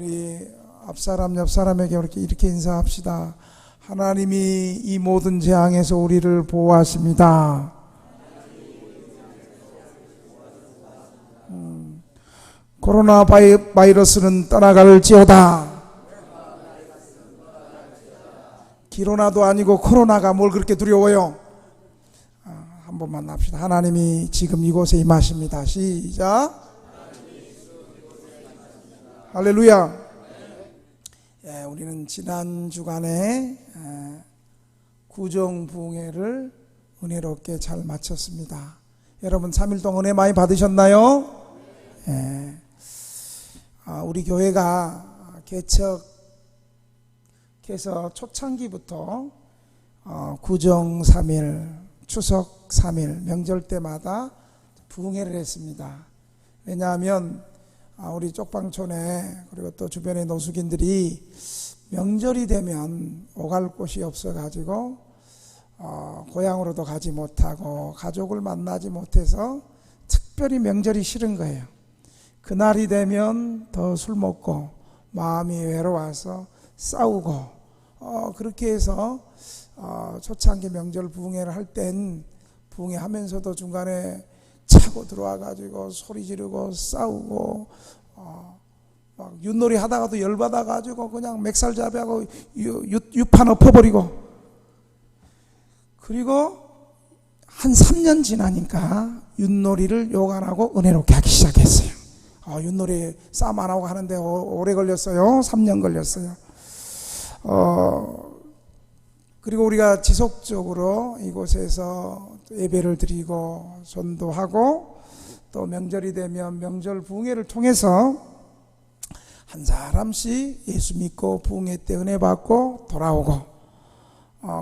우리 앞사람 옆사람에게 이렇게 인사합시다. 하나님이 이 모든 재앙에서 우리를 보호하십니다. 코로나 바이러스는 떠나갈지어다. 기로나도 아니고 코로나가 뭘 그렇게 두려워요? 한 번만 합시다. 하나님이 지금 이곳에 임하십니다. 시작. 할렐루야. 우리는 지난 주간에 구정부흥회를 은혜롭게 잘 마쳤습니다. 여러분 3일 동안 은혜 많이 받으셨나요? 우리 교회가 개척해서 초창기부터 구정 3일, 추석 3일, 명절 때마다 부흥회를 했습니다. 왜냐하면 우리 쪽방촌에 그리고 또 주변의 노숙인들이 명절이 되면 오갈 곳이 없어가지고 고향으로도 가지 못하고 가족을 만나지 못해서 특별히 명절이 싫은 거예요. 그날이 되면 더 술 먹고 마음이 외로워서 싸우고 그렇게 해서 초창기 명절 부흥회를 할 땐 부흥회 하면서도 중간에 차고 들어와가지고 소리 지르고 싸우고 막 윷놀이 하다가도 열받아가지고 그냥 맥살잡이하고 유판 엎어버리고, 그리고 한 3년 지나니까 윷놀이를 욕 안 하고 은혜롭게 하기 시작했어요. 윷놀이 싸움 안 하고 하는데 오래 걸렸어요. 3년 걸렸어요. 그리고 우리가 지속적으로 이곳에서 예배를 드리고 전도하고 또 명절이 되면 명절 부흥회를 통해서 한 사람씩 예수 믿고 부흥회 때 은혜 받고 돌아오고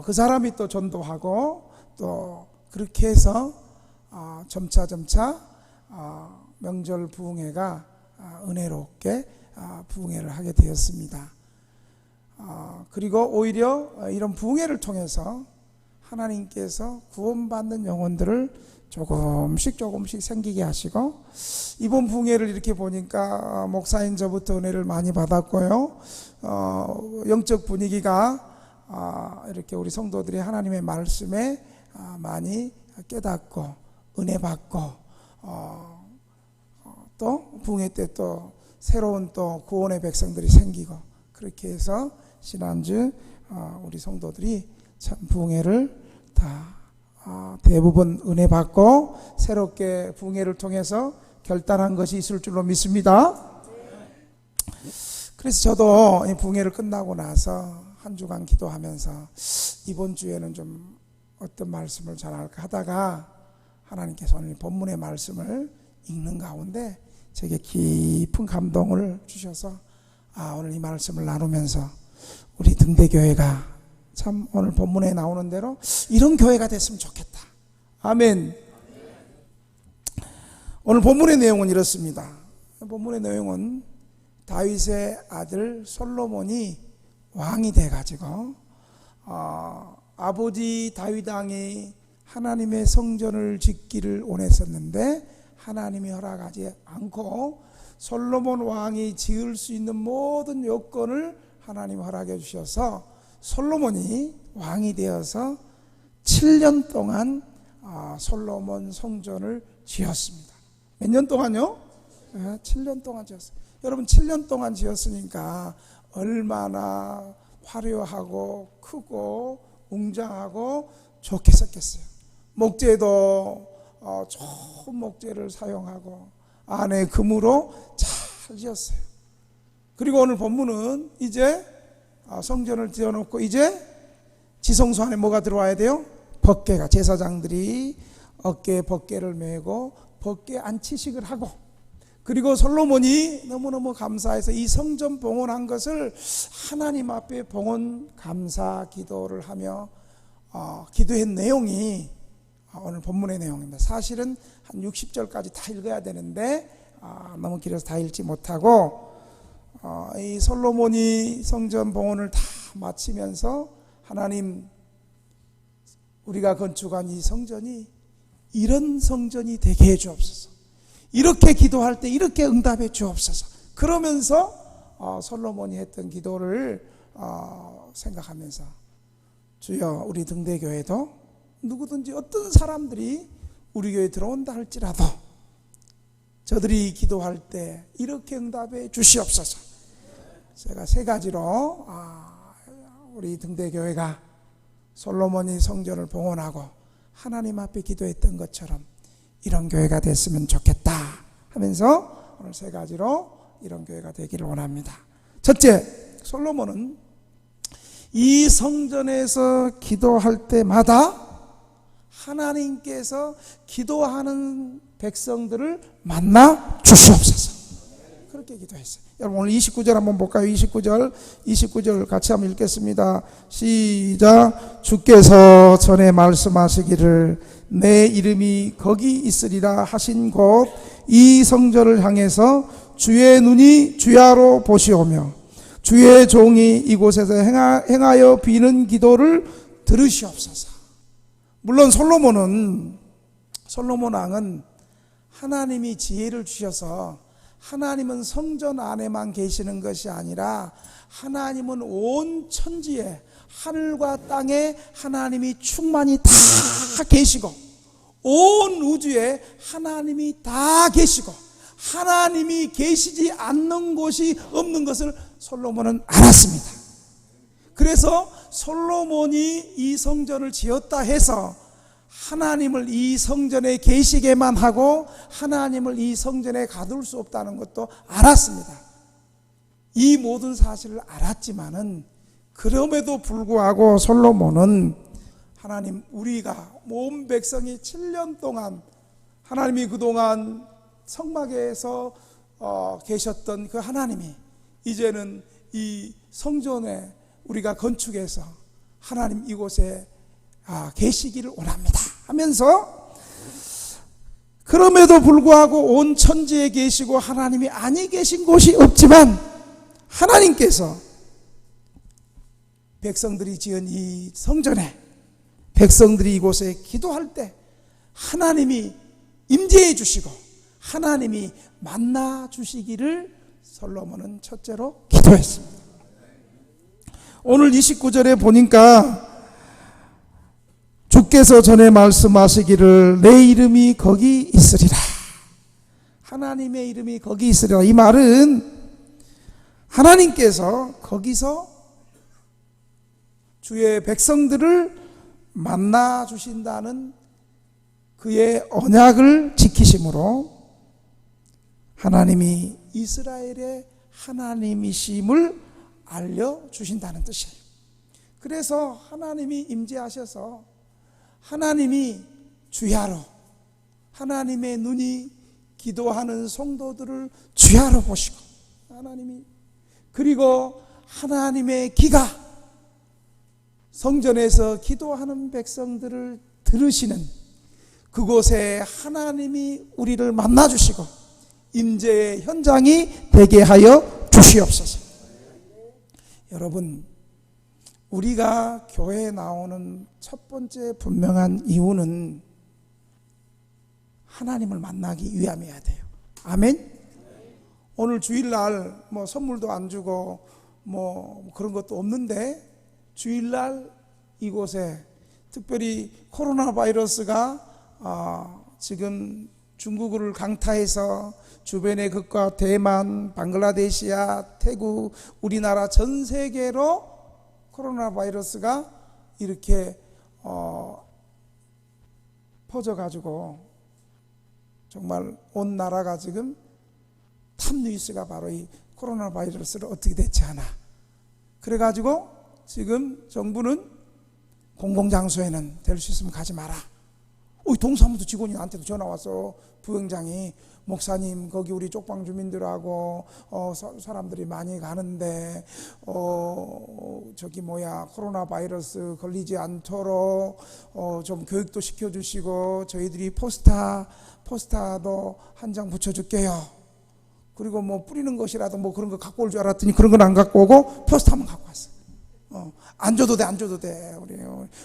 그 사람이 또 전도하고 또 그렇게 해서 점차 명절 부흥회가 은혜롭게 부흥회를 하게 되었습니다. 그리고 오히려 이런 부흥회를 통해서 하나님께서 구원받는 영혼들을 조금씩 생기게 하시고, 이번 부흥회를 이렇게 보니까 목사인 저부터 은혜를 많이 받았고요. 영적 분위기가 이렇게 우리 성도들이 하나님의 말씀에 많이 깨닫고 은혜 받고 또 부흥회 때 또 새로운 또 구원의 백성들이 생기고, 그렇게 해서 지난주 우리 성도들이 참 부흥회를 다 대부분 은혜 받고 새롭게 부흥회를 통해서 결단한 것이 있을 줄로 믿습니다. 그래서 저도 이 부흥회를 끝나고 나서 한 주간 기도하면서 이번 주에는 좀 어떤 말씀을 전할까 하다가 하나님께서 오늘 본문의 말씀을 읽는 가운데 제게 깊은 감동을 주셔서 오늘 이 말씀을 나누면서 우리 등대교회가 참 오늘 본문에 나오는 대로 이런 교회가 됐으면 좋겠다. 아멘. 오늘 본문의 내용은 이렇습니다. 본문의 내용은 다윗의 아들 솔로몬이 왕이 돼가지고 아버지 다윗 왕이 하나님의 성전을 짓기를 원했었는데 하나님이 허락하지 않고 솔로몬 왕이 지을 수 있는 모든 요건을 하나님이 허락해 주셔서 솔로몬이 왕이 되어서 7년 동안 솔로몬 성전을 지었습니다. 몇 년 동안요? 7년 동안 지었어요. 여러분 7년 동안 지었으니까 얼마나 화려하고 크고 웅장하고 좋겠었겠어요. 목재도 좋은 목재를 사용하고 안에 금으로 잘 지었어요. 그리고 오늘 본문은 이제 성전을 지어놓고 이제 지성소 안에 뭐가 들어와야 돼요? 법궤가, 제사장들이 어깨에 법궤를 메고 법궤 안치식을 하고, 그리고 솔로몬이 너무너무 감사해서 이 성전 봉헌한 것을 하나님 앞에 봉헌 감사 기도를 하며 기도한 내용이 오늘 본문의 내용입니다. 사실은 한 60절까지 다 읽어야 되는데 너무 길어서 다 읽지 못하고 이 솔로몬이 성전 봉헌을 다 마치면서 하나님, 우리가 건축한 이 성전이 이런 성전이 되게 해 주옵소서, 이렇게 기도할 때 이렇게 응답해 주옵소서, 그러면서 솔로몬이 했던 기도를 생각하면서 주여 우리 등대교회도 누구든지 어떤 사람들이 우리 교회에 들어온다 할지라도 저들이 기도할 때 이렇게 응답해 주시옵소서. 제가 세 가지로 우리 등대교회가 솔로몬이 성전을 봉헌하고 하나님 앞에 기도했던 것처럼 이런 교회가 됐으면 좋겠다 하면서 오늘 세 가지로 이런 교회가 되기를 원합니다. 첫째, 솔로몬은 이 성전에서 기도할 때마다 하나님께서 기도하는 백성들을 만나 주시옵소서. 그렇게 기도했어요. 여러분 오늘 29절 한번 볼까요? 29절 같이 한번 읽겠습니다. 시작. 주께서 전에 말씀하시기를 내 이름이 거기 있으리라 하신 곳 이 성전을 향해서 주의 눈이 주야로 보시오며 주의 종이 이곳에서 행하여 비는 기도를 들으시옵소서. 물론 솔로몬 왕은 하나님이 지혜를 주셔서 하나님은 성전 안에만 계시는 것이 아니라 하나님은 온 천지에 하늘과 땅에 하나님이 충만히 다 계시고 온 우주에 하나님이 다 계시고 하나님이 계시지 않는 곳이 없는 것을 솔로몬은 알았습니다. 그래서 솔로몬이 이 성전을 지었다 해서 하나님을 이 성전에 계시게만 하고 하나님을 이 성전에 가둘 수 없다는 것도 알았습니다. 이 모든 사실을 알았지만은 그럼에도 불구하고 솔로몬은 하나님, 우리가 온 백성이 7년 동안 하나님이 그동안 성막에서 계셨던 그 하나님이 이제는 이 성전에 우리가 건축해서 하나님 이곳에 계시기를 원합니다 하면서 그럼에도 불구하고 온 천지에 계시고 하나님이 아니 계신 곳이 없지만 하나님께서 백성들이 지은 이 성전에 백성들이 이곳에 기도할 때 하나님이 임재해 주시고 하나님이 만나 주시기를 솔로몬은 첫째로 기도했습니다. 오늘 29절에 보니까 주께서 전에 말씀하시기를 내 이름이 거기 있으리라. 하나님의 이름이 거기 있으리라. 이 말은 하나님께서 거기서 주의 백성들을 만나 주신다는 그의 언약을 지키심으로 하나님이 이스라엘의 하나님이심을 알려주신다는 뜻이에요. 그래서 하나님이 임재하셔서 하나님이 주야로 하나님의 눈이 기도하는 성도들을 주야로 보시고 하나님이 그리고 하나님의 귀가 성전에서 기도하는 백성들을 들으시는 그곳에 하나님이 우리를 만나주시고 임재의 현장이 되게 하여 주시옵소서. 여러분, 우리가 교회에 나오는 첫 번째 분명한 이유는 하나님을 만나기 위함이어야 돼요. 아멘? 오늘 주일날 뭐 선물도 안 주고 뭐 그런 것도 없는데 주일날 이곳에 특별히 코로나 바이러스가 지금 중국을 강타해서 주변의 국가 대만, 방글라데시아, 태국, 우리나라 전 세계로 코로나 바이러스가 이렇게 퍼져가지고 정말 온 나라가 지금 탑 뉴스가 바로 이 코로나 바이러스를 어떻게 대처하나. 그래가지고 지금 정부는 공공장소에는 될 수 있으면 가지 마라. 동사무소 직원이 나한테도 전화 왔어. 부영장이 목사님 거기 우리 쪽방 주민들하고 사람들이 많이 가는데 코로나 바이러스 걸리지 않도록 좀 교육도 시켜주시고 저희들이 포스터도 한 장 붙여줄게요. 그리고 뭐 뿌리는 것이라도 뭐 그런 거 갖고 올 줄 알았더니 그런 건 안 갖고 오고 포스터 한번 갖고 왔어. 안 줘도 돼, 안 줘도 돼.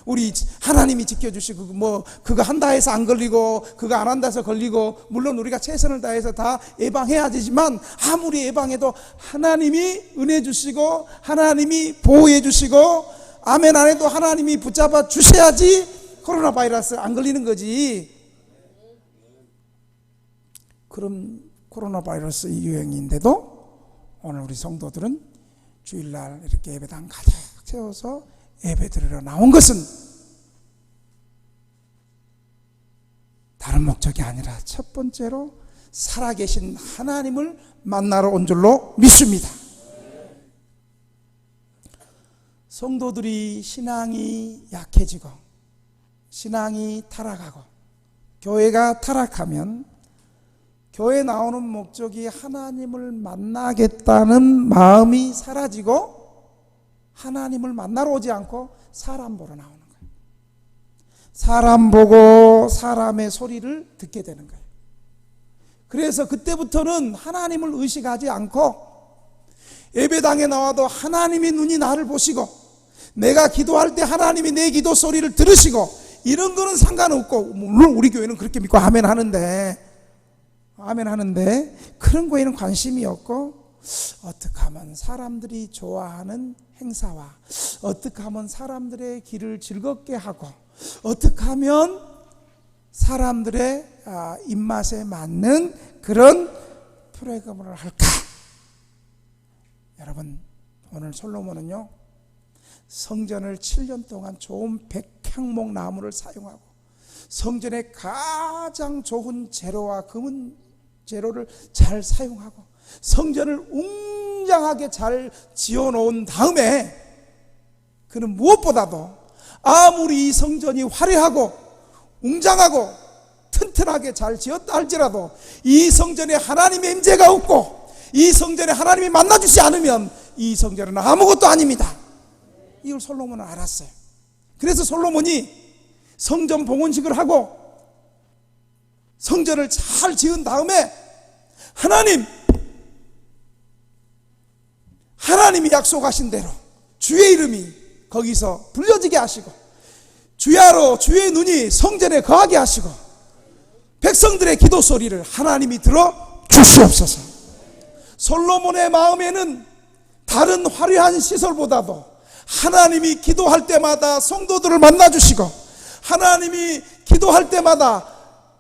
우리 하나님이 지켜주시고, 뭐, 그거 한다 해서 안 걸리고, 그거 안 한다 해서 걸리고, 물론 우리가 최선을 다해서 다 예방해야 되지만, 아무리 예방해도 하나님이 은혜 주시고, 하나님이 보호해 주시고, 아멘 안 해도 하나님이 붙잡아 주셔야지 코로나 바이러스 안 걸리는 거지. 그럼 코로나 바이러스 유행인데도 오늘 우리 성도들은 주일날 이렇게 예배당 가득 채워서 예배 드리러 나온 것은 다른 목적이 아니라 첫 번째로 살아계신 하나님을 만나러 온 줄로 믿습니다. 성도들이 신앙이 약해지고 신앙이 타락하고 교회가 타락하면 교회 나오는 목적이 하나님을 만나겠다는 마음이 사라지고 하나님을 만나러 오지 않고 사람 보러 나오는 거예요. 사람 보고 사람의 소리를 듣게 되는 거예요. 그래서 그때부터는 하나님을 의식하지 않고 예배당에 나와도 하나님의 눈이 나를 보시고 내가 기도할 때 하나님이 내 기도 소리를 들으시고 이런 거는 상관없고, 물론 우리 교회는 그렇게 믿고 아멘 하는데 그런 거에는 관심이 없고, 어떻게 하면 사람들이 좋아하는 행사와 어떻게 하면 사람들의 길을 즐겁게 하고 어떻게 하면 사람들의 입맛에 맞는 그런 프로그램을 할까. 여러분, 오늘 솔로몬은요 성전을 7년 동안 좋은 백향목 나무를 사용하고 성전의 가장 좋은 재료와 금은 재료를 잘 사용하고 성전을 웅장하게 잘 지어놓은 다음에 그는 무엇보다도 아무리 이 성전이 화려하고 웅장하고 튼튼하게 잘 지었다 할지라도 이 성전에 하나님의 임재가 없고 이 성전에 하나님이 만나주지 않으면 이 성전은 아무것도 아닙니다. 이걸 솔로몬은 알았어요. 그래서 솔로몬이 성전 봉헌식을 하고 성전을 잘 지은 다음에 하나님이 약속하신 대로 주의 이름이 거기서 불려지게 하시고 주야로 주의 눈이 성전에 거하게 하시고 백성들의 기도 소리를 하나님이 들어 주시옵소서. 솔로몬의 마음에는 다른 화려한 시설보다도 하나님이 기도할 때마다 성도들을 만나주시고 하나님이 기도할 때마다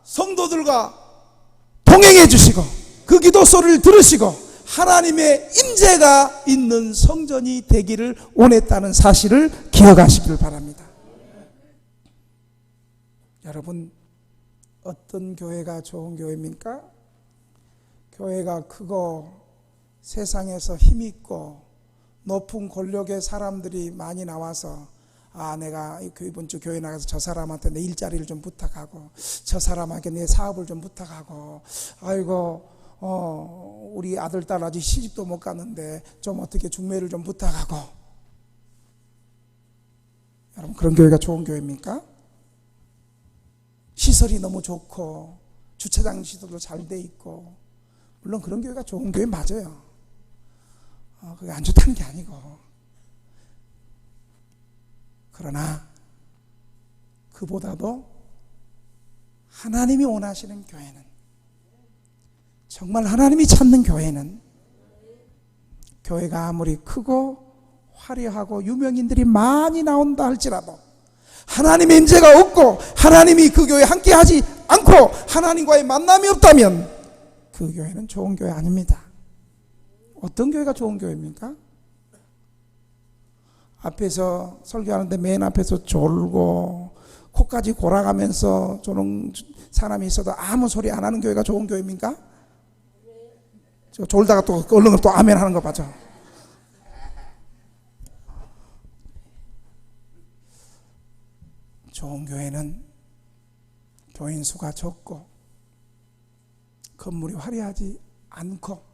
성도들과 동행해 주시고 그 기도 소리를 들으시고 하나님의 임재가 있는 성전이 되기를 원했다는 사실을 기억하시길 바랍니다. 여러분, 어떤 교회가 좋은 교회입니까? 교회가 크고 세상에서 힘있고 높은 권력의 사람들이 많이 나와서 내가 이번 주 교회 나가서 저 사람한테 내 일자리를 좀 부탁하고 저 사람에게 내 사업을 좀 부탁하고 아이고 우리 아들 딸 아직 시집도 못 갔는데 좀 어떻게 중매를 좀 부탁하고. 여러분, 그런 교회가 좋은 교회입니까? 시설이 너무 좋고 주차장 시설도 잘 돼 있고 물론 그런 교회가 좋은 교회 맞아요. 그게 안 좋다는 게 아니고, 그러나 그보다도 하나님이 원하시는 교회는, 정말 하나님이 찾는 교회는, 교회가 아무리 크고 화려하고 유명인들이 많이 나온다 할지라도 하나님의 임재가 없고 하나님이 그 교회에 함께하지 않고 하나님과의 만남이 없다면 그 교회는 좋은 교회 아닙니다. 어떤 교회가 좋은 교회입니까? 앞에서 설교하는데 맨 앞에서 졸고 코까지 골아가면서 조는 사람이 있어도 아무 소리 안 하는 교회가 좋은 교회입니까? 저 졸다가 또 얼른 또 아멘 하는 거 봐죠. 좋은 교회는 교인 수가 적고 건물이 화려하지 않고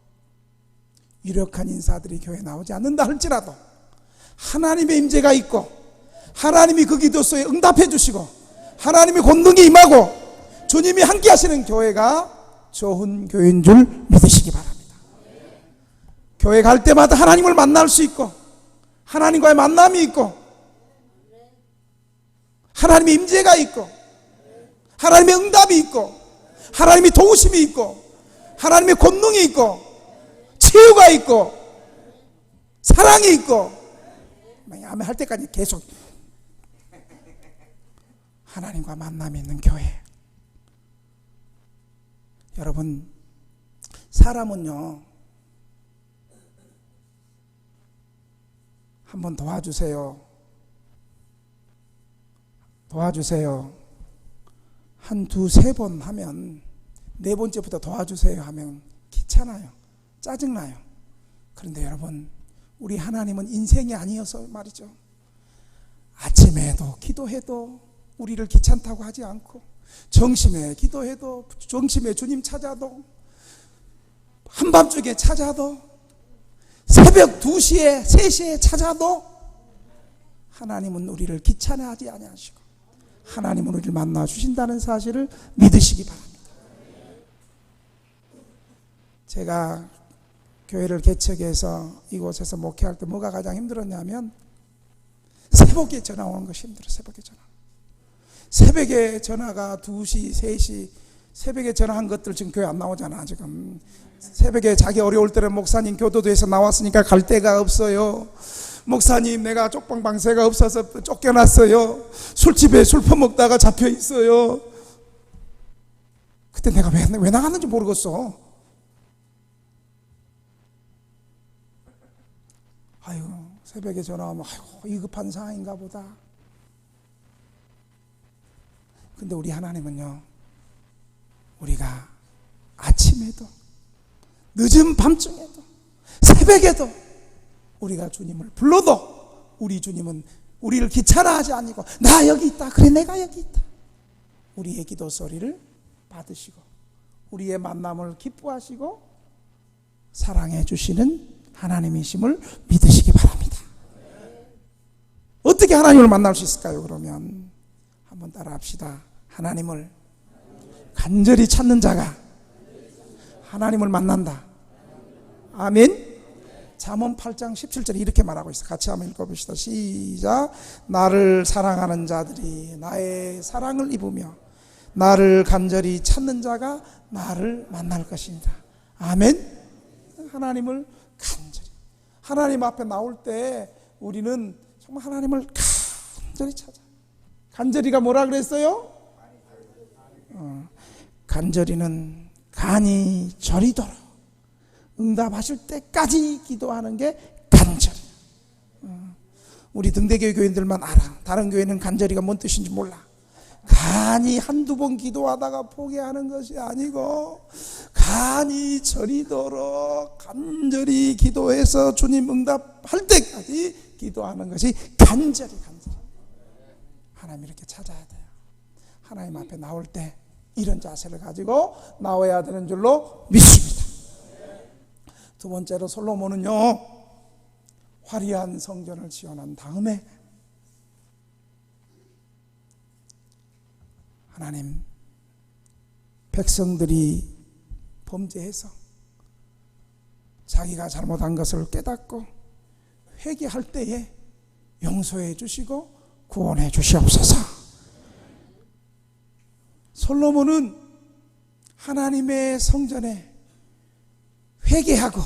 유력한 인사들이 교회에 나오지 않는다 할지라도 하나님의 임재가 있고 하나님이 그 기도소에 응답해 주시고 하나님의 권능이 임하고 주님이 함께 하시는 교회가 좋은 교회인 줄 믿으시기 바랍니다. 교회 갈 때마다 하나님을 만날 수 있고 하나님과의 만남이 있고 하나님의 임재가 있고, 하나님의 응답이 있고, 하나님의 도우심이 있고, 하나님의 권능이 있고, 치유가 있고, 사랑이 있고, 아멘 할 때까지 계속 하나님과 만남이 있는 교회. 여러분, 사람은요, 한번 도와주세요. 한 두세 번 하면, 네 번째부터 도와주세요 하면 귀찮아요. 짜증나요. 그런데 여러분, 우리 하나님은 인생이 아니어서 말이죠. 아침에도 기도해도 우리를 귀찮다고 하지 않고, 정심에 기도해도, 정심에 주님 찾아도, 한밤중에 찾아도, 새벽 2시에 3시에 찾아도 하나님은 우리를 귀찮아하지 아니하시고 하나님은 우리를 만나 주신다는 사실을 믿으시기 바랍니다. 제가 교회를 개척해서 이곳에서 목회할 때 뭐가 가장 힘들었냐면, 새벽에 전화 오는 것이 힘들어요. 새벽에 전화가 2시, 3시, 새벽에 전화한 것들 지금 교회 안 나오잖아. 지금 새벽에 자기 어려울 때는 목사님 교도소에서 나왔으니까 갈 데가 없어요. 목사님 내가 쪽방방세가 없어서 쫓겨났어요. 술집에 술 퍼먹다가 잡혀 있어요. 그때 내가 왜 나갔는지 모르겠어. 아이고, 새벽에 전화하면 아이고 위급한 상황인가 보다. 근데 우리 하나님은요, 우리가 아침에도, 늦은 밤중에도, 새벽에도 우리가 주님을 불러도 우리 주님은 우리를 귀찮아하지 않고, 나 여기 있다, 그래 내가 여기 있다, 우리의 기도 소리를 받으시고 우리의 만남을 기뻐하시고 사랑해 주시는 하나님이심을 믿으시기 바랍니다. 어떻게 하나님을 만날 수 있을까요? 그러면 한번 따라 합시다. 하나님을 간절히 찾는 자가 하나님을 만난다. 아멘. 잠언 8장 17절에 이렇게 말하고 있어요. 같이 한번 읽어봅시다. 시작. 나를 사랑하는 자들이 나의 사랑을 입으며 나를 간절히 찾는 자가 나를 만날 것입니다. 아멘. 하나님을 간절히, 하나님 앞에 나올 때 우리는 정말 하나님을 간절히 찾아. 간절히가 뭐라 그랬어요? 간절히는 간이 저리도록 응답하실 때까지 기도하는 게 간절히. 우리 등대교회 교인들만 알아. 다른 교회는 간절히가 뭔 뜻인지 몰라. 간이 한두 번 기도하다가 포기하는 것이 아니고, 간이 저리도록 간절히 기도해서 주님 응답할 때까지 기도하는 것이 간절히. 하나님 이렇게 찾아야 돼요. 하나님 앞에 나올 때 이런 자세를 가지고 나와야 되는 줄로 믿습니다. 두 번째로 솔로몬은요, 화려한 성전을 지어난 다음에 하나님, 백성들이 범죄해서 자기가 잘못한 것을 깨닫고 회개할 때에 용서해 주시고 구원해 주시옵소서. 솔로몬은 하나님의 성전에 회개하고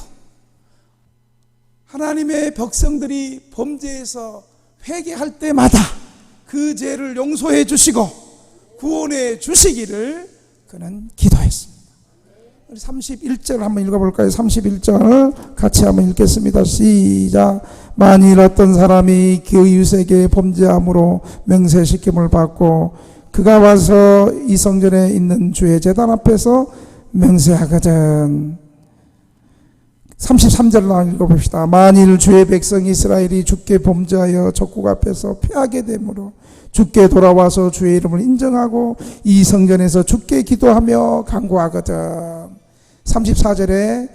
하나님의 백성들이 범죄해서 회개할 때마다 그 죄를 용서해 주시고 구원해 주시기를 그는 기도했습니다. 31절 한번 읽어볼까요? 31절 같이 한번 읽겠습니다. 시작. 만일 어떤 사람이 그 이웃에게 범죄함으로 명세시킴을 받고 그가 와서 이 성전에 있는 주의 제단 앞에서 명세하거든. 33절로 읽어봅시다. 만일 주의 백성 이스라엘이 주께 범죄하여 적국 앞에서 패하게 되므로 주께 돌아와서 주의 이름을 인정하고 이 성전에서 주께 기도하며 간구하거든. 34절에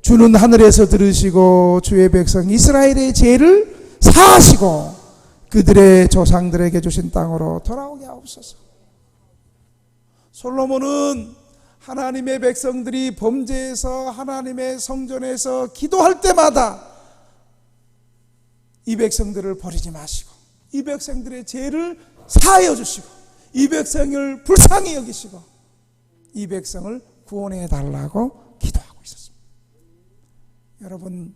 주는 하늘에서 들으시고 주의 백성 이스라엘의 죄를 사하시고 그들의 조상들에게 주신 땅으로 돌아오게 하옵소서. 솔로몬은 하나님의 백성들이 범죄해서 하나님의 성전에서 기도할 때마다 이 백성들을 버리지 마시고 이 백성들의 죄를 사하여 주시고 이 백성을 불쌍히 여기시고 이 백성을 구원해 달라고 기도하고 있었습니다. 여러분,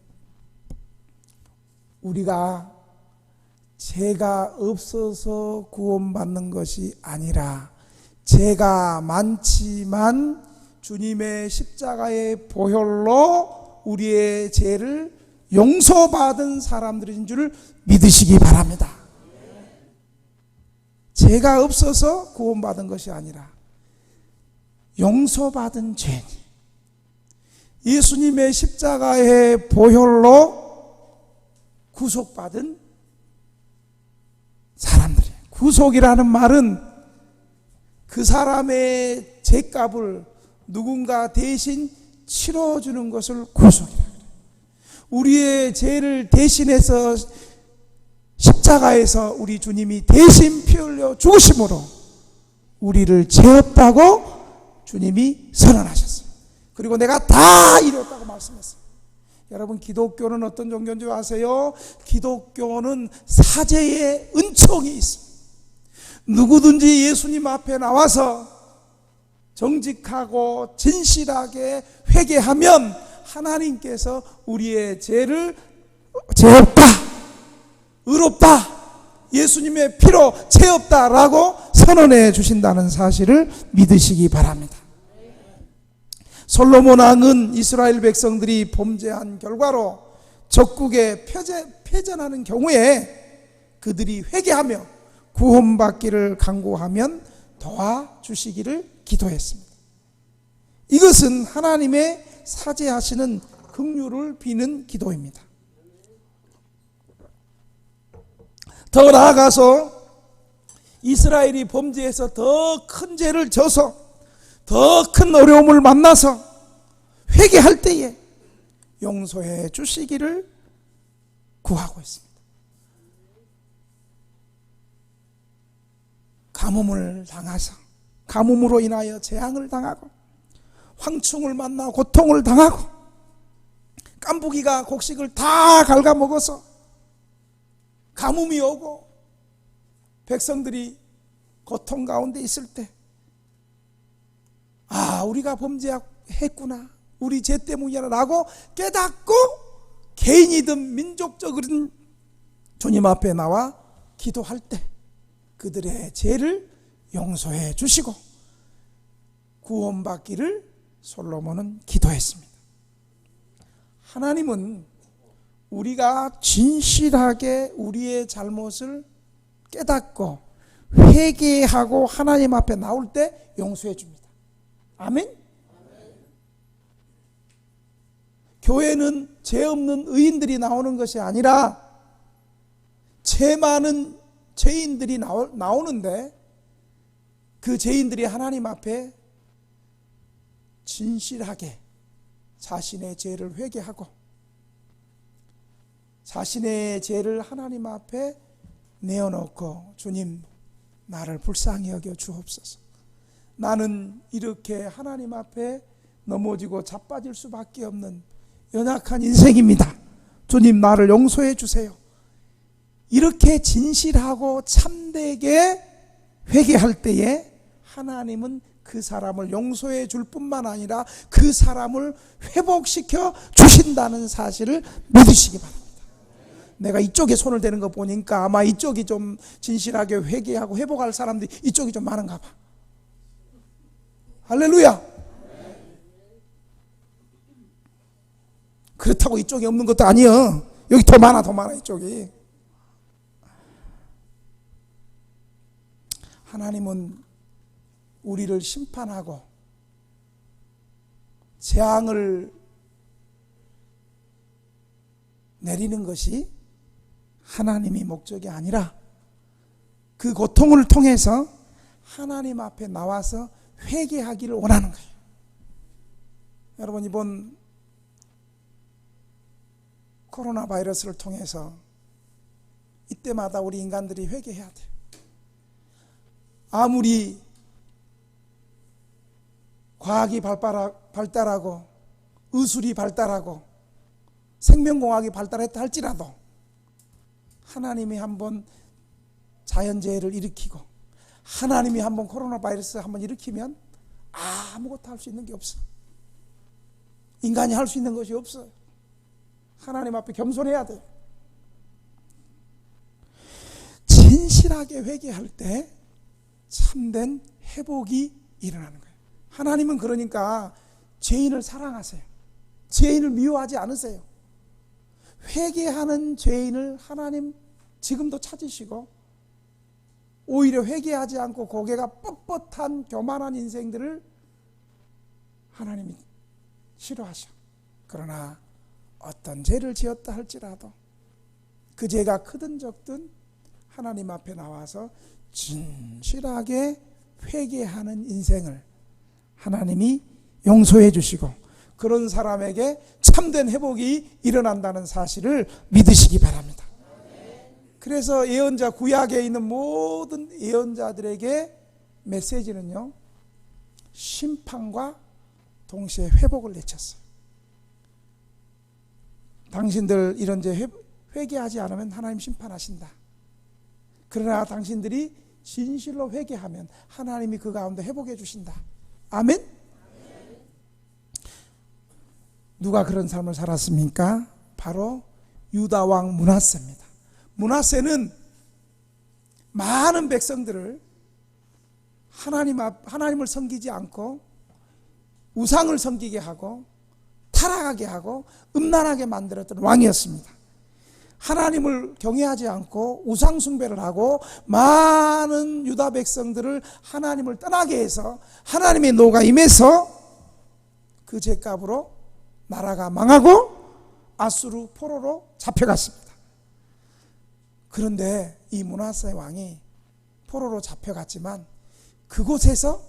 우리가 죄가 없어서 구원받는 것이 아니라 죄가 많지만 주님의 십자가의 보혈로 우리의 죄를 용서받은 사람들인 줄 믿으시기 바랍니다. 죄가 없어서 구원받은 것이 아니라 용서받은 죄니 예수님의 십자가의 보혈로 구속받은 사람들이에요. 구속이라는 말은 그 사람의 죄값을 누군가 대신 치러주는 것을 구속이라고 해요. 우리의 죄를 대신해서 십자가에서 우리 주님이 대신 피 흘려 죽으심으로 우리를 죄 없다고 주님이 선언하셨어요. 그리고 내가 다 이뤘다고 말씀했어요. 여러분, 기독교는 어떤 종교인 줄 아세요? 기독교는 사죄의 은총이 있어요. 누구든지 예수님 앞에 나와서 정직하고 진실하게 회개하면 하나님께서 우리의 죄를 죄 없다, 의롭다, 예수님의 피로 죄 없다라고 선언해 주신다는 사실을 믿으시기 바랍니다. 솔로몬 왕은 이스라엘 백성들이 범죄한 결과로 적국에 패전하는 경우에 그들이 회개하며 구원받기를 간구하면 도와주시기를 기도했습니다. 이것은 하나님의 사죄하시는 긍휼을 비는 기도입니다. 더 나아가서 이스라엘이 범죄해서 더 큰 죄를 져서 더 큰 어려움을 만나서 회개할 때에 용서해 주시기를 구하고 있습니다. 가뭄을 당해서 가뭄으로 인하여 재앙을 당하고 황충을 만나 고통을 당하고 깐부기가 곡식을 다 갉아먹어서 가뭄이 오고 백성들이 고통 가운데 있을 때, 아, 우리가 범죄했구나, 우리 죄 때문이야 라고 깨닫고 개인이든 민족적인 주님 앞에 나와 기도할 때 그들의 죄를 용서해 주시고 구원받기를 솔로몬은 기도했습니다. 하나님은 우리가 진실하게 우리의 잘못을 깨닫고 회개하고 하나님 앞에 나올 때 용서해 줍니다. 아멘? 교회는 죄 없는 의인들이 나오는 것이 아니라 죄 많은 죄인들이 나오는데 그 죄인들이 하나님 앞에 진실하게 자신의 죄를 회개하고 자신의 죄를 하나님 앞에 내어놓고, 주님, 나를 불쌍히 여겨 주옵소서. 나는 이렇게 하나님 앞에 넘어지고 자빠질 수밖에 없는 연약한 인생입니다. 주님, 나를 용서해 주세요. 이렇게 진실하고 참되게 회개할 때에 하나님은 그 사람을 용서해 줄 뿐만 아니라 그 사람을 회복시켜 주신다는 사실을 믿으시기 바랍니다. 내가 이쪽에 손을 대는 거 보니까 아마 이쪽이 좀 진실하게 회개하고 회복할 사람들이 이쪽이 좀 많은가 봐. 할렐루야. 그렇다고 이쪽이 없는 것도 아니에요. 여기 더 많아 이쪽이. 하나님은 우리를 심판하고 재앙을 내리는 것이 하나님이 목적이 아니라 그 고통을 통해서 하나님 앞에 나와서 회개하기를 원하는 거예요. 여러분, 이번 코로나 바이러스를 통해서 이때마다 우리 인간들이 회개해야 돼요. 아무리 과학이 발달하고 의술이 발달하고 생명공학이 발달했다 할지라도 하나님이 한번 자연재해를 일으키고 하나님이 한번 코로나 바이러스 한번 일으키면 아무것도 할 수 있는 게 없어. 인간이 할 수 있는 것이 없어요. 하나님 앞에 겸손해야 돼요. 진실하게 회개할 때 참된 회복이 일어나는 거예요. 하나님은 그러니까 죄인을 사랑하세요. 죄인을 미워하지 않으세요. 회개하는 죄인을 하나님 지금도 찾으시고, 오히려 회개하지 않고 고개가 뻣뻣한 교만한 인생들을 하나님이 싫어하셔. 그러나 어떤 죄를 지었다 할지라도 그 죄가 크든 적든 하나님 앞에 나와서 진실하게 회개하는 인생을 하나님이 용서해 주시고, 그런 사람에게 참된 회복이 일어난다는 사실을 믿으시기 바랍니다. 그래서 예언자, 구약에 있는 모든 예언자들에게 메시지는요, 심판과 동시에 회복을 내쳤어요. 당신들 이런 죄 회개하지 않으면 하나님 심판하신다. 그러나 당신들이 진실로 회개하면 하나님이 그 가운데 회복해 주신다. 아멘? 누가 그런 삶을 살았습니까? 바로 유다 왕 므낫세입니다. 므낫세는 많은 백성들을 하나님을 섬기지 않고 우상을 섬기게 하고 타락하게 하고 음란하게 만들었던 왕이었습니다. 하나님을 경외하지 않고 우상 숭배를 하고 많은 유다 백성들을 하나님을 떠나게 해서 하나님의 노가 임해서 그 죄값으로 나라가 망하고 아수르 포로로 잡혀갔습니다. 그런데 이 므낫세 왕이 포로로 잡혀갔지만 그곳에서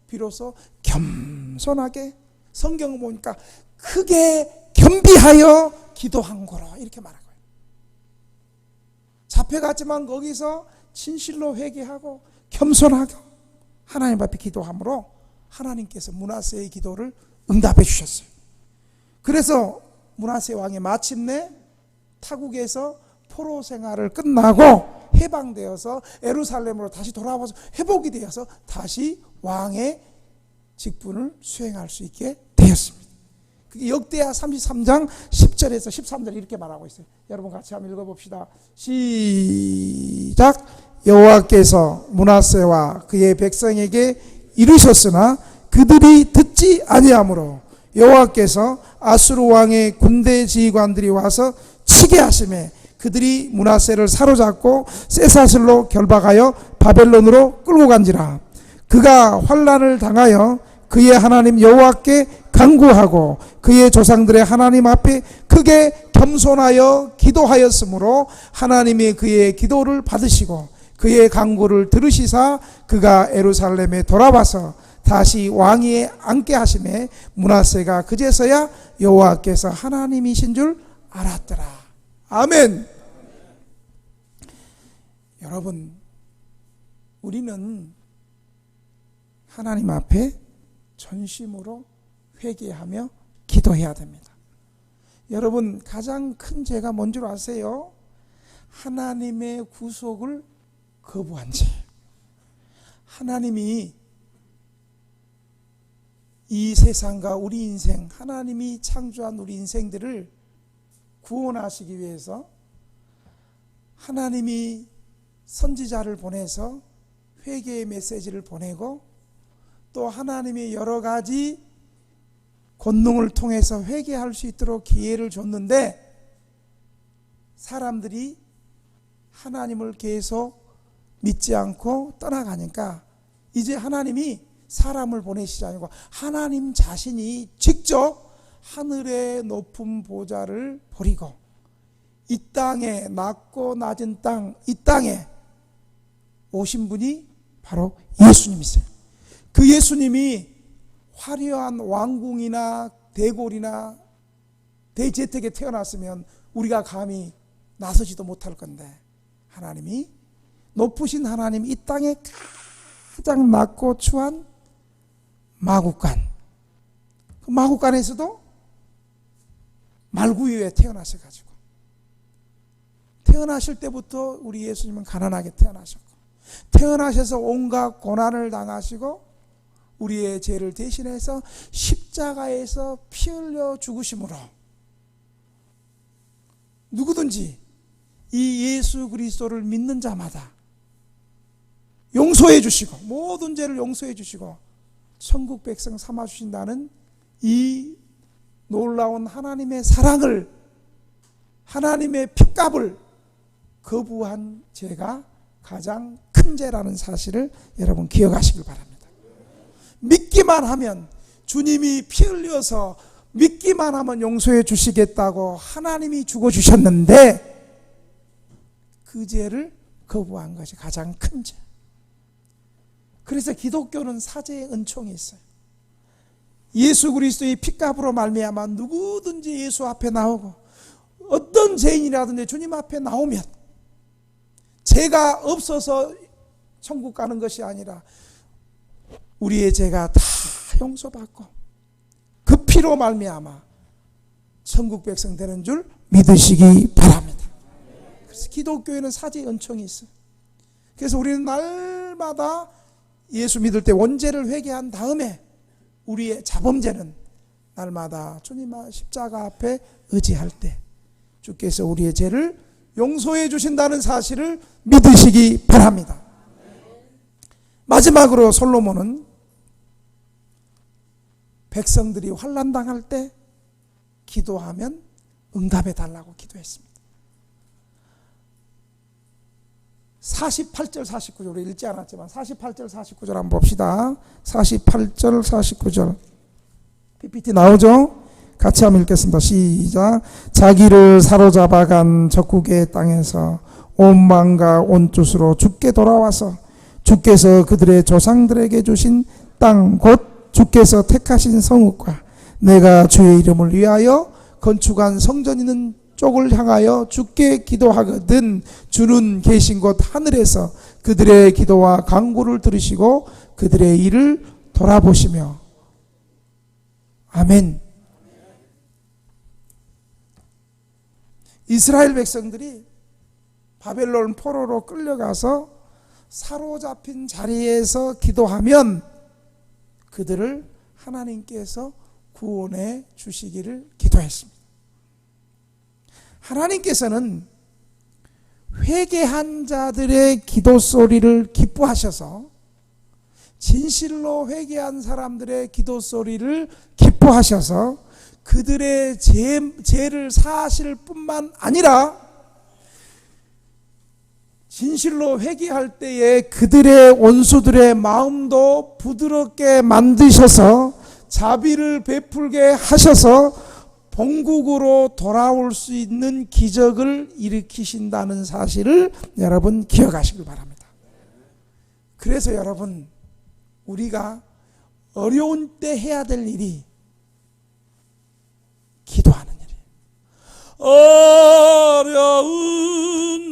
비로소 겸손하게, 성경을 보니까 크게 겸비하여 기도한 거로 이렇게 말한 거예요. 잡혀갔지만 거기서 진실로 회개하고 겸손하고 하나님 앞에 기도함으로 하나님께서 므낫세의 기도를 응답해 주셨어요. 그래서 므낫세 왕이 마침내 타국에서 포로 생활을 끝나고 해방되어서 예루살렘으로 다시 돌아와서 회복이 되어서 다시 왕의 직분을 수행할 수 있게 되었습니다. 그게 역대하 33장 10절에서 13절 이렇게 말하고 있어요. 여러분 같이 한번 읽어봅시다. 시작. 여호와께서 므낫세와 그의 백성에게 이르셨으나 그들이 듣지 아니하므로 여호와께서 아수르 왕의 군대 지휘관들이 와서 치게 하시매 그들이 므낫세를 사로잡고 쇠사슬로 결박하여 바벨론으로 끌고 간지라. 그가 환난을 당하여 그의 하나님 여호와께 간구하고 그의 조상들의 하나님 앞에 크게 겸손하여 기도하였으므로 하나님이 그의 기도를 받으시고 그의 간구를 들으시사 그가 예루살렘에 돌아와서 다시 왕위에 앉게 하시매 므낫세가 그제서야 여호와께서 하나님이신 줄 알았더라. 아멘. 여러분, 우리는 하나님 앞에 전심으로 회개하며 기도해야 됩니다. 여러분, 가장 큰 죄가 뭔 줄 아세요? 하나님의 구속을 거부한 죄. 하나님이 이 세상과 우리 인생, 하나님이 창조한 우리 인생들을 구원하시기 위해서 하나님이 선지자를 보내서 회개의 메시지를 보내고 또 하나님의 여러 가지 권능을 통해서 회개할 수 있도록 기회를 줬는데 사람들이 하나님을 계속 믿지 않고 떠나가니까 이제 하나님이 사람을 보내시지 않고 하나님 자신이 직접 하늘의 높은 보좌를 버리고 이 땅에, 낮고 낮은 땅, 이 땅에 오신 분이 바로 예수님이세요. 그 예수님이 화려한 왕궁이나 대궐이나 대저택에 태어났으면 우리가 감히 나서지도 못할 건데 하나님이, 높으신 하나님이 이 땅에 가장 낮고 추한 마구간, 그 마구간에서도 말구유에 태어나셔가지고 태어나실 때부터 우리 예수님은 가난하게 태어나셨고 태어나셔서 온갖 고난을 당하시고 우리의 죄를 대신해서 십자가에서 피 흘려 죽으심으로 누구든지 이 예수 그리스도를 믿는 자마다 용서해 주시고 모든 죄를 용서해 주시고 천국 백성 삼아 주신다는 이 놀라운 하나님의 사랑을, 하나님의 핏값을 거부한 죄가 가장 큰 죄라는 사실을 여러분 기억하시길 바랍니다. 믿기만 하면, 주님이 피 흘려서 믿기만 하면 용서해 주시겠다고 하나님이 죽어주셨는데 그 죄를 거부한 것이 가장 큰 죄. 그래서 기독교는 사죄의 은총이 있어요. 예수 그리스도의 핏값으로 말미암아 누구든지 예수 앞에 나오고 어떤 죄인이라든지 주님 앞에 나오면 죄가 없어서 천국 가는 것이 아니라 우리의 죄가 다 용서받고 그 피로 말미암아 천국 백성 되는 줄 믿으시기 바랍니다. 그래서 기독교에는 사죄의 은총이 있어요. 그래서 우리는 날마다 예수 믿을 때 원죄를 회개한 다음에 우리의 자범죄는 날마다 주님 십자가 앞에 의지할 때 주께서 우리의 죄를 용서해 주신다는 사실을 믿으시기 바랍니다. 마지막으로 솔로몬은 백성들이 환난 당할 때 기도하면 응답해 달라고 기도했습니다. 48절 49절을 읽지 않았지만 48절 49절 한번 봅시다. 48절 49절 PPT 나오죠? 같이 한번 읽겠습니다. 시작. 자기를 사로잡아간 적국의 땅에서 온 마음과 온 뜻으로 주께 돌아와서 주께서 그들의 조상들에게 주신 땅 곧 주께서 택하신 성읍과 내가 주의 이름을 위하여 건축한 성전 있는 쪽을 향하여 주께 기도하거든 주는 계신 곳 하늘에서 그들의 기도와 간구를 들으시고 그들의 일을 돌아보시며. 아멘. 이스라엘 백성들이 바벨론 포로로 끌려가서 사로잡힌 자리에서 기도하면 그들을 하나님께서 구원해 주시기를 기도했습니다. 하나님께서는 회개한 자들의 기도 소리를 기뻐하셔서 진실로 회개한 사람들의 기도 소리를 기뻐하셔서 그들의 죄를 사실 뿐만 아니라 진실로 회개할 때에 그들의 원수들의 마음도 부드럽게 만드셔서 자비를 베풀게 하셔서 본국으로 돌아올 수 있는 기적을 일으키신다는 사실을 여러분 기억하시길 바랍니다. 그래서 여러분 우리가 어려운 때 해야 될 일이 기도하는 일이에요. 어려운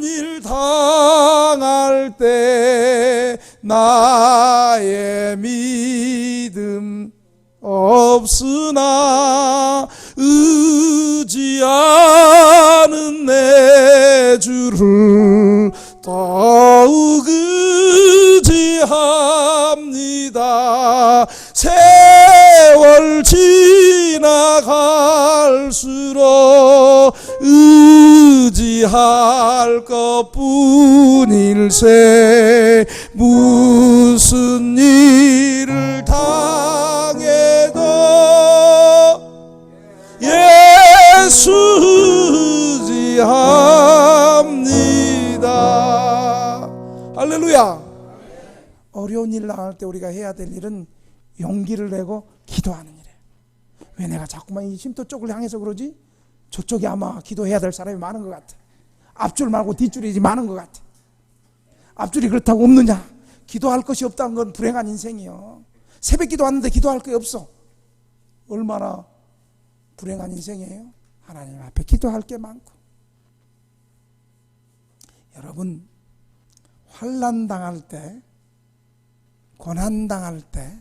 일 당할 때 나의 믿음 없으나 의지하는 내 주를 더욱 의지합니다. 세월 지나갈수록 의지할 것뿐일세 무슨 일을 당해도 예수 의지합니다. 할렐루야. 어려운 일 당할 때 우리가 해야 될 일은 용기를 내고 기도하는 일이에요. 왜 내가 자꾸만 이 쉼터 쪽을 향해서 그러지? 저쪽이 아마 기도해야 될 사람이 많은 것 같아. 앞줄 말고 뒷줄이 많은 것 같아. 앞줄이 그렇다고 없느냐? 기도할 것이 없다는 건 불행한 인생이요. 새벽 기도 왔는데 기도할 게 없어. 얼마나 불행한 인생이에요. 하나님 앞에 기도할 게 많고. 여러분 환난 당할 때, 고난 당할 때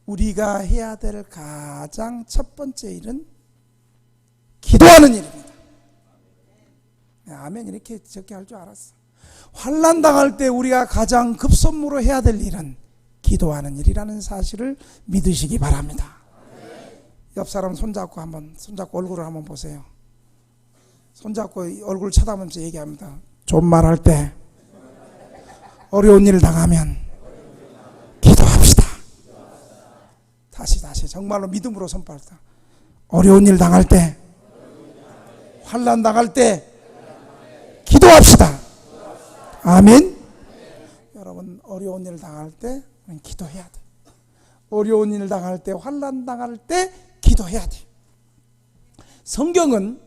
우리가 해야 될 가장 첫 번째 일은 기도하는 일입니다. 아멘 이렇게 적게 할 줄 알았어. 환난 당할 때 우리가 가장 급선무로 해야 될 일은 기도하는 일이라는 사실을 믿으시기 바랍니다. 옆 사람 손잡고 얼굴을 한번 보세요. 손잡고 얼굴 쳐다보면서 얘기합니다. 좋은 말 할 때 어려운 일 당하면 기도합시다. 다시 정말로 믿음으로 손발다. 어려운 일 당할 때, 환난 당할 때 기도합시다. 아멘. 여러분, 어려운 일 당할 때 기도해야 돼. 어려운 일 당할 때, 환난 당할 때 기도해야 돼. 성경은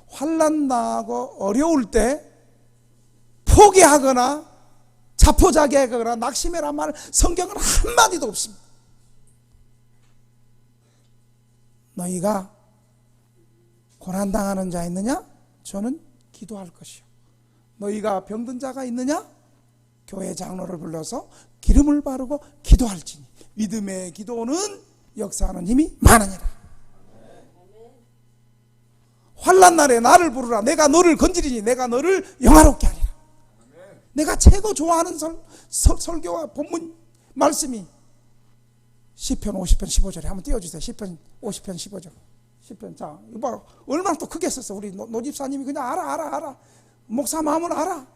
환난 당하고 어려울 때 포기하거나 자포자기하거나 낙심해란 말을 성경은 한마디도 없습니다. 너희가 고난당하는 자 있느냐? 저는 기도할 것이요. 너희가 병든 자가 있느냐? 교회 장로를 불러서 기름을 바르고 기도할지니 믿음의 기도는 역사하는 힘이 많으니라. 환난 날에 나를 부르라. 내가 너를 건지리니 내가 너를 영화롭게 하리라. 내가 최고 좋아하는 설교와 본문 말씀이 시편 50편 15절에 한번 띄워주세요. 시편 50편 15절. 시편. 자, 이거 얼마나 또 크게 썼어. 우리 노집사님이 그냥 알아. 목사 마음은 알아.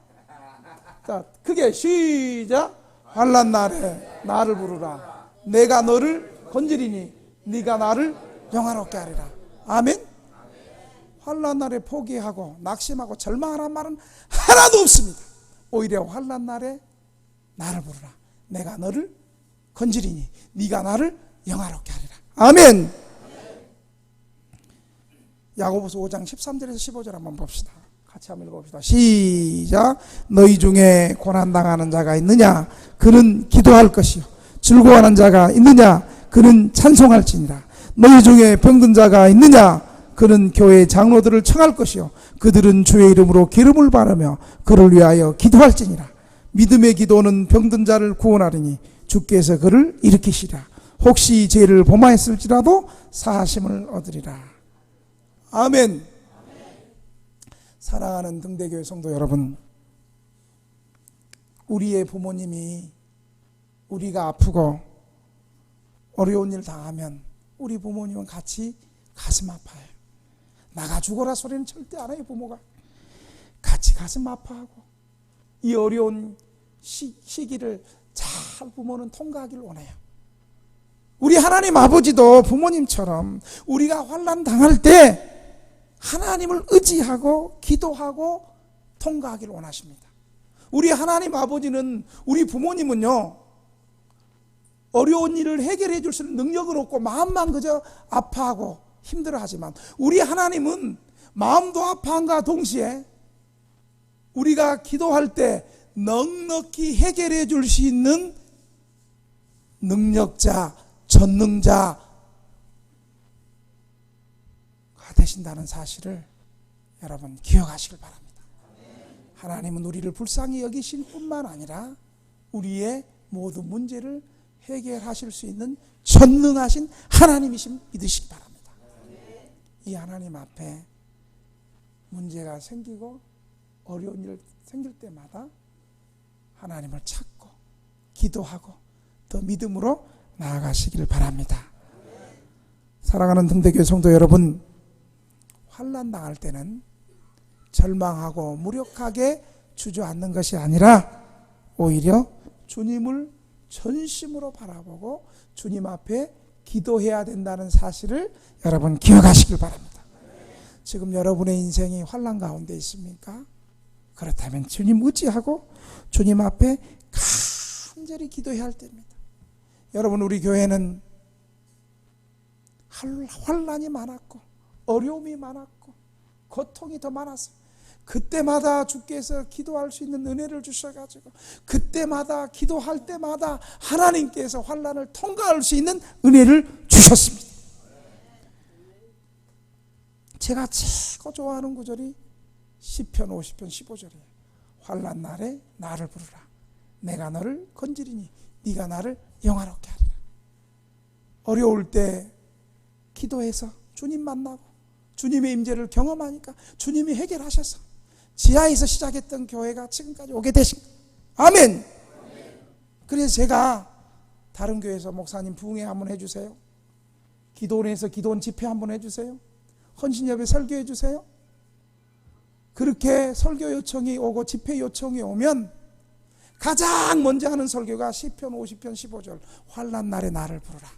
자, 크게 시작. 환난 날에 나를 부르라. 내가 너를 건지리니 네가 나를 영화롭게 하리라. 아멘. 환난 날에 포기하고 낙심하고 절망하란 말은 하나도 없습니다. 오히려 환난 날에 나를 부르라. 내가 너를 건지리니 네가 나를 영화롭게 하리라. 아멘. 야고보서 5장 13절에서 15절 한번 봅시다. 같이 한번 읽어봅시다. 시작. 너희 중에 고난당하는 자가 있느냐? 그는 기도할 것이요. 즐거워하는 자가 있느냐? 그는 찬송할지니라. 너희 중에 병든 자가 있느냐? 그는 교회 장로들을 청할 것이요. 그들은 주의 이름으로 기름을 바르며 그를 위하여 기도할지니라. 믿음의 기도는 병든 자를 구원하리니 주께서 그를 일으키시라. 혹시 죄를 범하였을지라도 사하심을 얻으리라. 아멘. 사랑하는 등대교회 성도 여러분, 우리의 부모님이 우리가 아프고 어려운 일 당하면 우리 부모님은 같이 가슴 아파요. 나가 죽어라 소리는 절대 안 해요. 부모가 같이 가슴 아파하고 이 어려운 시기를 잘 부모는 통과하길 원해요. 우리 하나님 아버지도 부모님처럼 우리가 환난 당할 때 하나님을 의지하고 기도하고 통과하길 원하십니다. 우리 하나님 아버지는, 우리 부모님은요, 어려운 일을 해결해 줄 수 있는 능력은 없고 마음만 그저 아파하고 힘들어하지만, 우리 하나님은 마음도 아파함과 동시에 우리가 기도할 때 넉넉히 해결해 줄 수 있는 능력자, 전능자가 되신다는 사실을 여러분 기억하시길 바랍니다. 하나님은 우리를 불쌍히 여기실 뿐만 아니라 우리의 모든 문제를 해결하실 수 있는 전능하신 하나님이심 믿으시기 바랍니다. 이 하나님 앞에 문제가 생기고 어려운 일 생길 때마다 하나님을 찾고 기도하고 더 믿음으로 나아가시기를 바랍니다. 사랑하는 등대교회 성도 여러분, 환난 당할 때는 절망하고 무력하게 주저앉는 것이 아니라 오히려 주님을 전심으로 바라보고 주님 앞에 기도해야 된다는 사실을 여러분 기억하시길 바랍니다. 지금 여러분의 인생이 환난 가운데 있습니까? 그렇다면 주님 의지하고 주님 앞에 간절히 기도해야 할 때입니다. 여러분, 우리 교회는 환난이 많았고 어려움이 많았고 고통이 더 많았어요. 그때마다 주께서 기도할 수 있는 은혜를 주셔가지고 그때마다 기도할 때마다 하나님께서 환난을 통과할 수 있는 은혜를 주셨습니다. 제가 최고 좋아하는 구절이 시편 50편 15절이에요. 환난 날에 나를 부르라. 내가 너를 건지리니 네가 나를 영화롭게 하리라. 어려울 때 기도해서 주님 만나고 주님의 임재를 경험하니까 주님이 해결하셔서 지하에서 시작했던 교회가 지금까지 오게 되신 거예요. 아멘. 그래서 제가 다른 교회에서 목사님 부흥회 한번 해주세요, 기도원에서 기도원 집회 한번 해주세요, 헌신예배 설교해 주세요, 그렇게 설교 요청이 오고 집회 요청이 오면 가장 먼저 하는 설교가 시편 50편 15절 환난 날에 나를 부르라.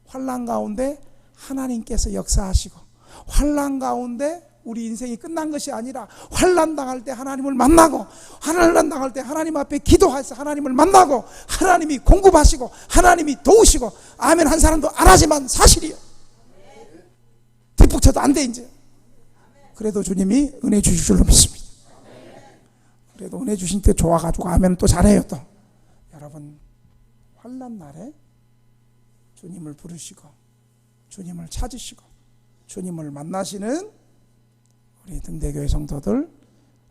환난 가운데 하나님께서 역사하시고, 환난 가운데 우리 인생이 끝난 것이 아니라 환난 당할 때 하나님을 만나고, 환난 당할 때 하나님 앞에 기도해서 하나님을 만나고, 하나님이 공급하시고 하나님이 도우시고, 아멘 한 사람도 안 하지만 사실이요. 뒷북쳐도 안 돼 이제. 그래도 주님이 은혜 주실 줄로 믿습니다. 그래도 은혜 주신 때 좋아가지고 아멘 또 잘해요 또. 여러분, 환난 날에 주님을 부르시고 주님을 찾으시고 주님을 만나시는 우리 등대교회 성도들,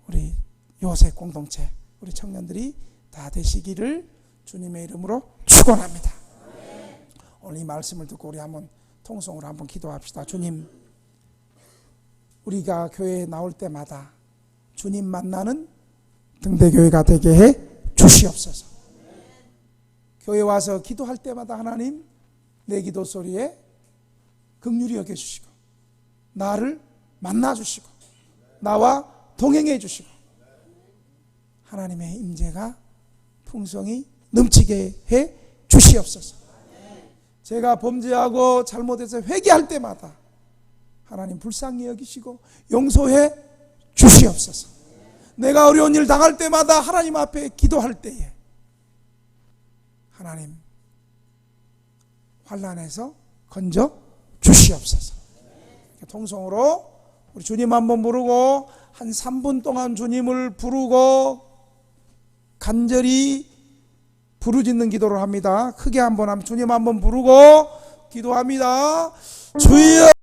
우리 요셉 공동체, 우리 청년들이 다 되시기를 주님의 이름으로 축원합니다. 오늘 이 말씀을 듣고 우리 한번 통성으로 한번 기도합시다. 주님, 우리가 교회에 나올 때마다 주님 만나는 등대교회가 되게 해 주시옵소서. 교회 와서 기도할 때마다 하나님 내 기도 소리에 긍휼히 여겨주시고 나를 만나주시고 나와 동행해 주시고 하나님의 임재가 풍성히 넘치게 해 주시옵소서. 제가 범죄하고 잘못해서 회개할 때마다 하나님 불쌍히 여기시고 용서해 주시옵소서. 내가 어려운 일 당할 때마다 하나님 앞에 기도할 때에 하나님 환난에서 건져 주시옵소서. 통성으로 우리 주님 한번 부르고 한 3분 동안 주님을 부르고 간절히 부르짖는 기도를 합니다. 크게 한번 하면 주님 한번 부르고 기도합니다. 주여